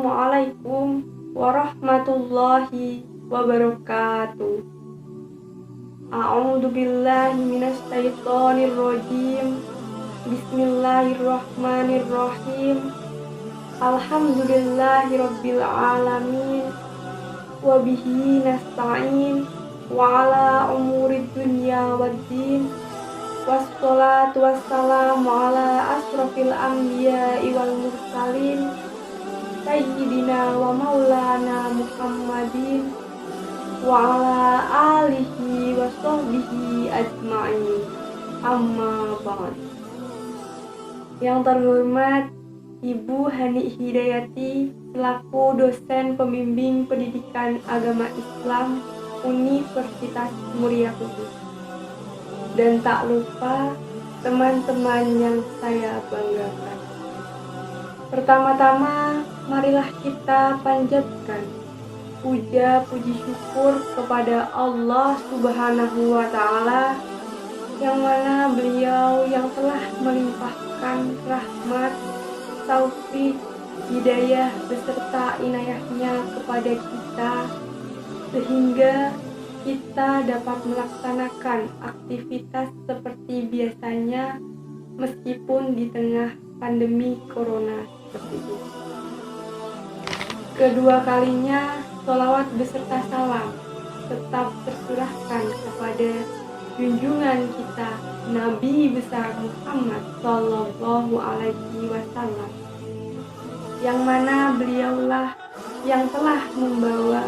Assalamualaikum warahmatullahi wabarakatuh. A'udzu billahi minasyaitonir rajim. Bismillahirrahmanirrahim. Alhamdulillahirabbil alamin. Wa bihi nasta'in wa ala umurid dunya waddin. Wassalatu wassalamu ala asrofil anbiya'i wal mursalin Sayyidina wa maulana Muhammadin wa ala alihi wa sahbihi ajma'in. Amma ba'd. Yang terhormat Ibu Hani Hidayati selaku dosen pembimbing pendidikan agama Islam Universitas Muria Kudus. Dan tak lupa teman-teman yang saya banggakan. Pertama-tama, marilah kita panjatkan puja puji syukur kepada Allah Subhanahu wa Ta'ala, yang mana Beliau yang telah melimpahkan rahmat, taufik, hidayah beserta inayahnya kepada kita, sehingga kita dapat melaksanakan aktivitas seperti biasanya meskipun di tengah pandemi corona seperti itu. Kedua kalinya, sholawat beserta salam tetap tercurahkan kepada junjungan kita Nabi besar Muhammad Sallallahu Alaihi Wasallam, yang mana beliaulah yang telah membawa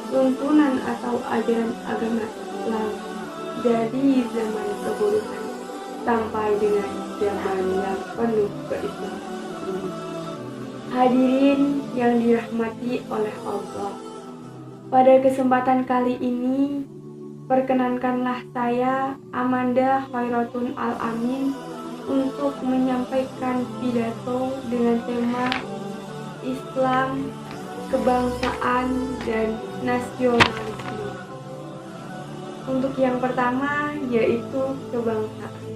tuntunan atau ajaran agama Islam dari zaman kebodohan sampai dengan zaman yang penuh keislaman ini. Hadirin yang dirahmati oleh Allah, pada kesempatan kali ini perkenankanlah saya Amanda Khairatun Al-Amin untuk menyampaikan pidato dengan tema Islam, kebangsaan, dan nasionalisme. Untuk yang pertama yaitu kebangsaan.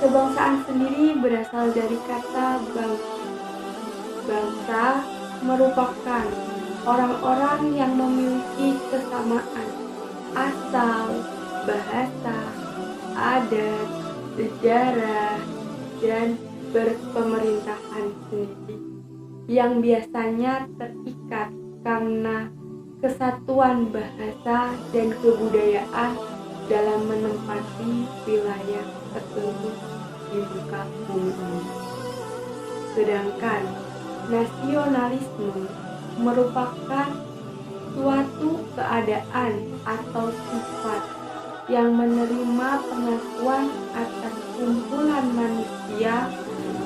Kebangsaan sendiri berasal dari kata bangsa. Bangsa merupakan orang-orang yang memiliki kesamaan asal, bahasa, adat, sejarah, dan berpemerintahan sendiri, yang biasanya terikat karena kesatuan bahasa dan kebudayaan dalam menempati wilayah tertentu di muka bumi ini. Sedangkan nasionalisme merupakan suatu keadaan atau sifat yang menerima pengakuan atas kumpulan manusia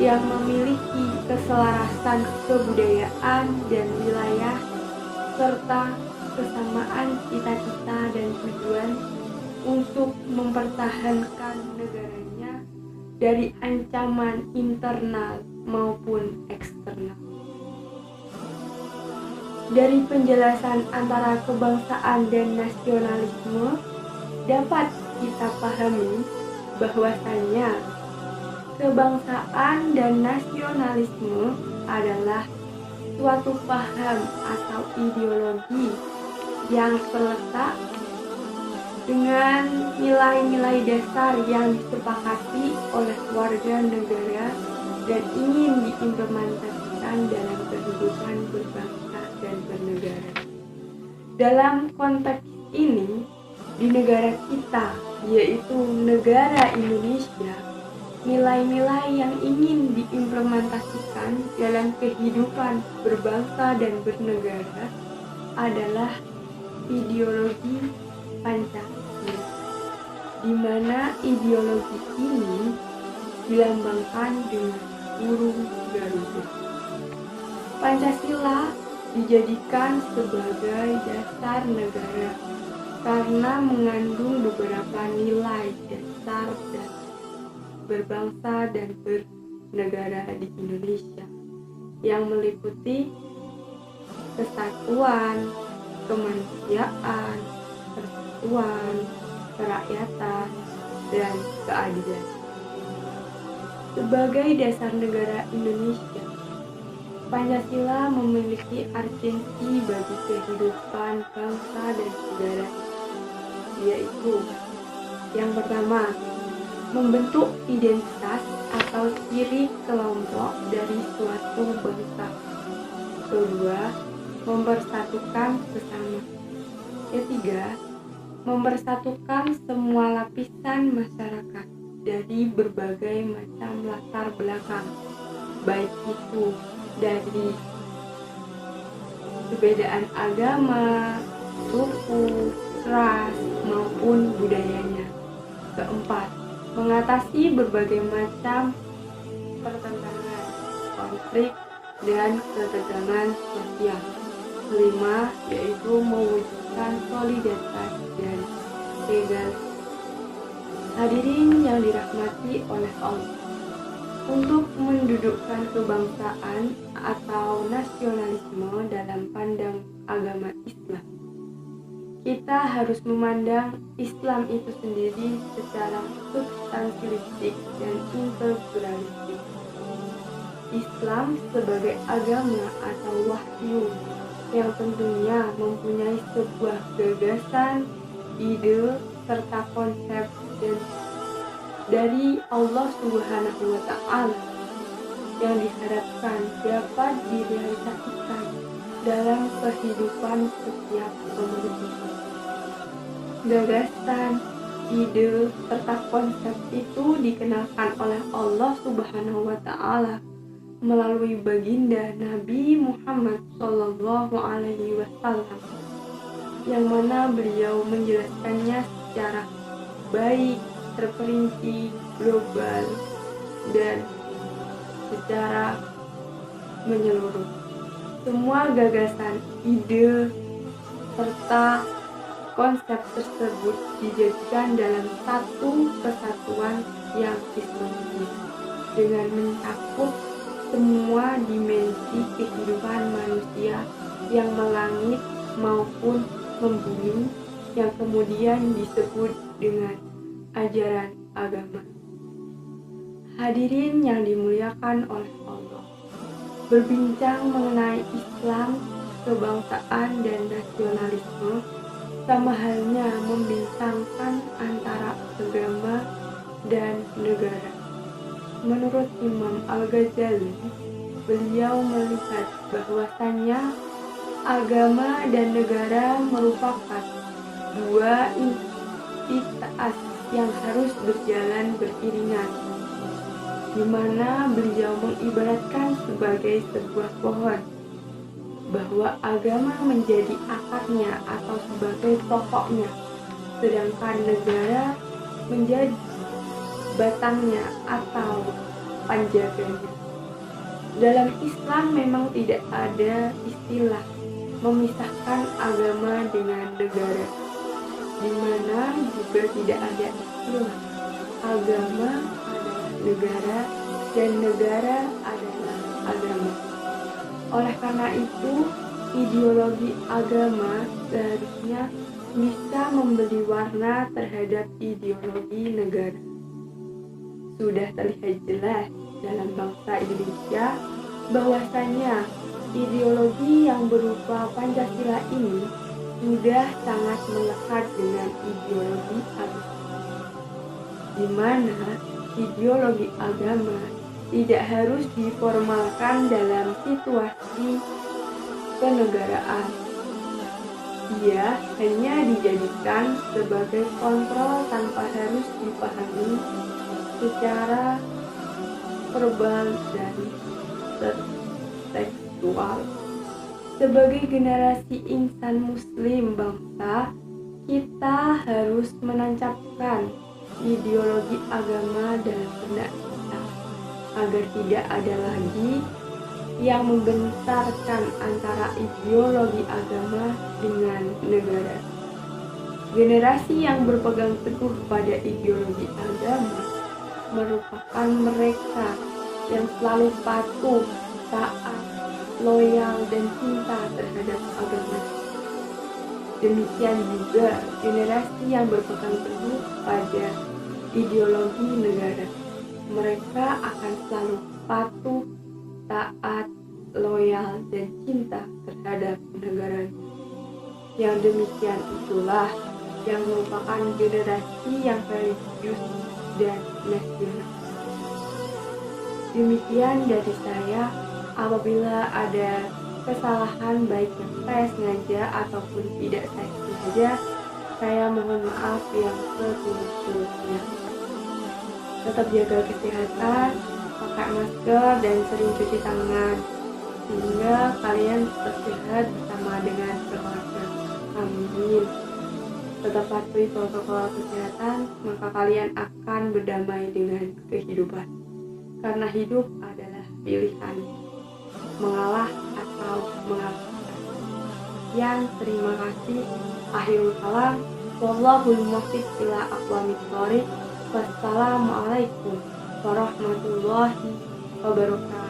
yang memiliki keselarasan kebudayaan dan wilayah, serta kesamaan cita-cita dan tujuan untuk mempertahankan negaranya dari ancaman internal maupun eksternal. Dari penjelasan antara kebangsaan dan nasionalisme dapat kita pahami bahwasannya kebangsaan dan nasionalisme adalah suatu paham atau ideologi yang terletak dengan nilai-nilai dasar yang disepakati oleh warga negara dan ingin diimplementasikan dalam kehidupan berbangsa dan bernegara. Dalam konteks ini, di negara kita, yaitu negara Indonesia, nilai-nilai yang ingin diimplementasikan dalam kehidupan berbangsa dan bernegara adalah ideologi Pancasila, di mana ideologi ini dilambangkan dengan burung garuda. Pancasila dijadikan sebagai dasar negara karena mengandung beberapa nilai dasar dan berbangsa dan bernegara di Indonesia, yang meliputi kesatuan, kemanusiaan, persatuan, kerakyatan, dan keadilan. Sebagai dasar negara Indonesia, Pancasila memiliki urgensi bagi kehidupan bangsa dan negara, yaitu yang pertama, membentuk identitas atau ciri kelompok dari suatu bangsa. Kedua, mempersatukan sesama. Ketiga, mempersatukan semua lapisan masyarakat dari berbagai macam latar belakang, baik itu dari perbedaan agama, suku, ras, maupun budayanya. Keempat, mengatasi berbagai macam pertentangan, konflik, dan ketegangan sosial. Kelima, yaitu mewujudkan solidaritas dan egalitas. Hadirin yang dirahmati oleh Allah, untuk mendudukkan kebangsaan atau nasionalisme dalam pandang agama Islam, kita harus memandang Islam itu sendiri secara substansialistik dan integralistik. Islam sebagai agama atau wahyu yang tentunya mempunyai sebuah gagasan, ide, serta konsep dari Allah Subhanahu wa Ta'ala yang diharapkan dapat direalisasikan dalam kehidupan setiap pemeluk. Gagasan, ide, serta konsep itu dikenalkan oleh Allah Subhanahu wa Ta'ala melalui baginda Nabi Muhammad SAW, yang mana beliau menjelaskannya secara baik, terperinci, global, dan secara menyeluruh. Semua gagasan, ide, serta konsep tersebut dijadikan dalam satu kesatuan yang islamic dengan mencakup semua dimensi kehidupan manusia yang melangit maupun membumi, yang kemudian disebut dengan ajaran agama. Hadirin yang dimuliakan oleh Allah, berbincang mengenai Islam, kebangsaan, dan nasionalisme sama halnya membincangkan antara agama dan negara. Menurut Imam Al-Ghazali, beliau melihat bahwasannya agama dan negara merupakan dua entitas yang harus berjalan beriringan, di mana beliau mengibaratkan sebagai sebuah pohon, bahwa agama menjadi akarnya atau sebagai pokoknya, sedangkan negara menjadi batangnya atau panjaganya. Dalam Islam memang tidak ada istilah memisahkan agama dengan negara, di mana juga tidak ada istilah agama adalah negara dan negara adalah agama. Oleh karena itu, ideologi agama seharusnya bisa memberi warna terhadap ideologi negara. Sudah terlihat jelas dalam bangsa Indonesia bahwasanya ideologi yang berupa Pancasila ini sudah sangat melekat dengan ideologi agama, di mana ideologi agama tidak harus diformalkan dalam situasi kenegaraan. Ia hanya dijadikan sebagai kontrol tanpa harus dipahami secara verbal dan tekstual. Sebagai generasi insan muslim bangsa, kita harus menancapkan ideologi agama dalam benak kita, agar tidak ada lagi yang membentarkan antara ideologi agama dengan negara. Generasi yang berpegang teguh pada ideologi agama merupakan mereka yang selalu patuh, taat, loyal, dan cinta terhadap agama. Demikian juga generasi yang berpegang teguh pada ideologi negara. Mereka akan selalu patuh, taat, loyal dan cinta terhadap negaranya. Yang demikian itulah yang merupakan generasi yang religius dan nasionalis. Demikian dari saya. Apabila ada kesalahan baik yang saya sengaja ataupun tidak saya sengaja, saya mohon maaf yang setulus-tulusnya. Tetap jaga kesehatan, pakai masker dan sering cuci tangan, sehingga kalian tetap sehat bersama dengan keluarga. Amin. Tetap patuhi protokol kesehatan, maka kalian akan berdamai dengan kehidupan. Karena hidup adalah pilihan, mengalah atau mengalahkan. Sekian, terima kasih. Akhirul kalam. Wallahul muwaffiq ila aqwamit thoriq. Wassalamualaikum warahmatullahi wabarakatuh.